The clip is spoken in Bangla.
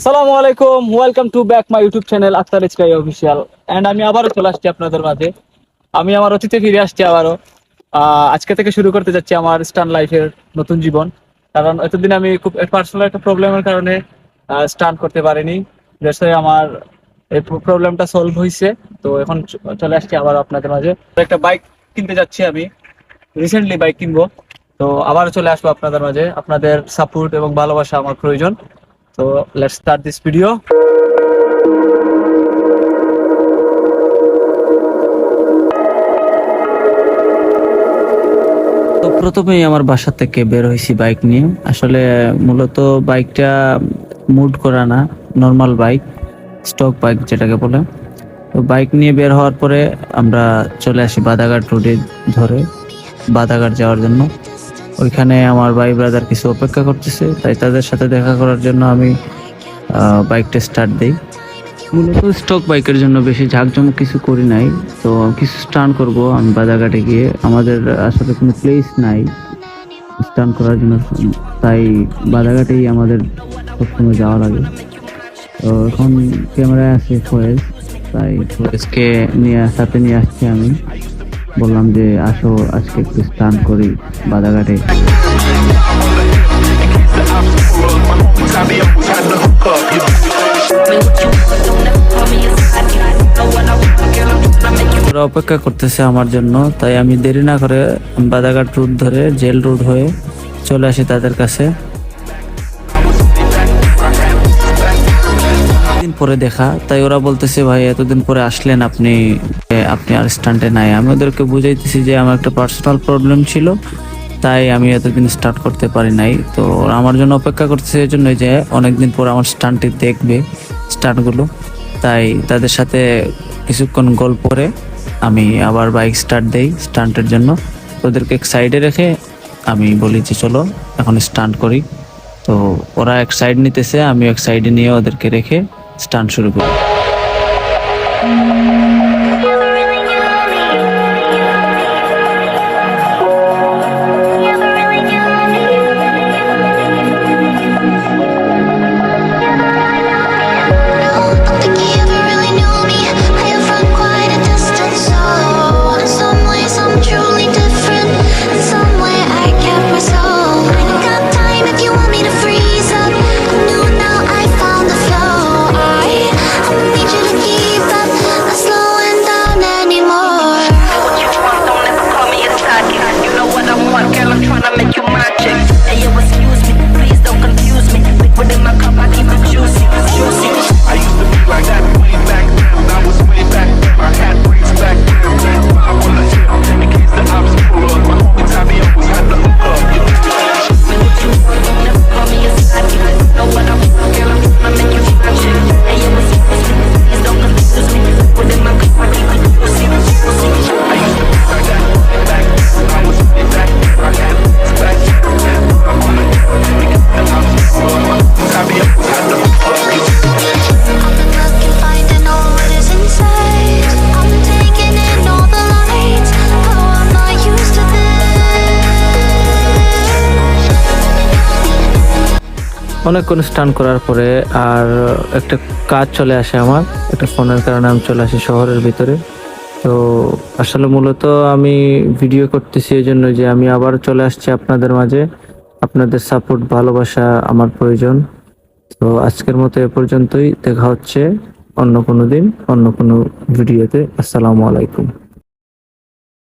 আসসালামু আলাইকুম, welcome to back my YouTube channel Akter sky official. And আমি আবারও চলে আসছি আপনাদের মাঝে। আমি আমার অতীতে ফিরে আসছি আবারও। আজকে থেকে শুরু করতে যাচ্ছি আমার স্টান লাইফের নতুন জীবন। কারণ এতদিন আমি খুব পার্সোনাল একটা প্রবলেমের কারণে স্টান করতে পারিনি। যেসে আমার এই প্রবলেমটা সলভ হয়েছে, তো এখন চলে আসছি আবার আপনাদের মাঝে। একটা বাইক কিনতে যাচ্ছি আমি, রিসেন্টলি বাইক কিনবো। তো আবার চলে আসবো আপনাদের মাঝে। আপনাদের সাপোর্ট এবং ভালোবাসা আমার প্রয়োজন। তো লেটস স্টার্ট দিস ভিডিও। তো প্রথমেই আমার বাসা থেকে বের হয়েছি বাইক নিয়ে। আসলে মূলত বাইকটা মুড করা না, নর্মাল বাইক, স্টক বাইক যেটাকে বলে। তো বাইক নিয়ে বের হওয়ার পরে আমরা চলে আসি বাদাঘাট রোডে ধরে বাদাঘাট যাওয়ার জন্য। ওইখানে আমার ভাই ব্রাদার কিছু অপেক্ষা করতেছে, তাই তাদের সাথে দেখা করার জন্য আমি বাইকটা স্টার্ট দিই। মূলত স্টক বাইকের জন্য বেশি ঝাঁকজমক কিছু করি নাই। তো কিছু স্টান করব আমি বাজারঘাটে গিয়ে। আমাদের আসলে কোনো প্লেস নাই স্টান করার জন্য, তাই বাজারঘাটেই আমাদের সবসময় যাওয়া লাগে। তো এখন ক্যামেরায় আছে ফয়েজ, তাই ফয়েজকে সাথে নিয়ে আসছি আমি। বললাম যে আসো আজকে একটু স্টান করি বাজারঘাটে। ওরা অপেক্ষা করতেছে আমার জন্য, তাই আমি দেরি না করে বাদাঘাট রুট ধরে জেল রোড হয়ে চলে আসি তাদের কাছে। দিন পরে দেখা, তাই ওরা বলতেছে ভাই এতদিন পরে আসলেন আপনি আপনি আর স্টান্টে নাই। আমি ওদেরকে বুঝাইতেছি যে আমার একটা পার্সোনাল প্রবলেম ছিল, তাই আমি এতদিন স্টার্ট করতে পারি নাই। তো ওরা আমার জন্য অপেক্ষা করতেছে এই জন্য যে অনেকদিন পর আমার স্টান্টে দেখবে স্টান্টগুলো। তাই তাদের সাথে কিছুক্ষণ গল্প করে আমি আবার বাইক স্টার্ট দেই স্টান্টের জন্য। ওদেরকে এক সাইডে রেখে আমি বলি যে চলো এখন স্টান্ট করি। তো ওরা এক সাইড নিতেছে, আমি এক সাইডে নিয়ে ওদেরকে রেখে স্টান্ট শুরু করি। অনেকক্ষণ স্টান করার পরে আর একটা কাজ চলে আসে আমার, একটা ফোনের কারণে আমি চলে আসি শহরের ভিতরে। তো আসলে মূলত আমি ভিডিও করতেছি এই জন্য যে আমি আবার চলে আসছি আপনাদের মাঝে। আপনাদের সাপোর্ট ভালোবাসা আমার প্রয়োজন। তো আজকের মতো এ পর্যন্তই, দেখা হচ্ছে অন্য কোনো দিন অন্য কোনো ভিডিওতে। আসসালামু আলাইকুম।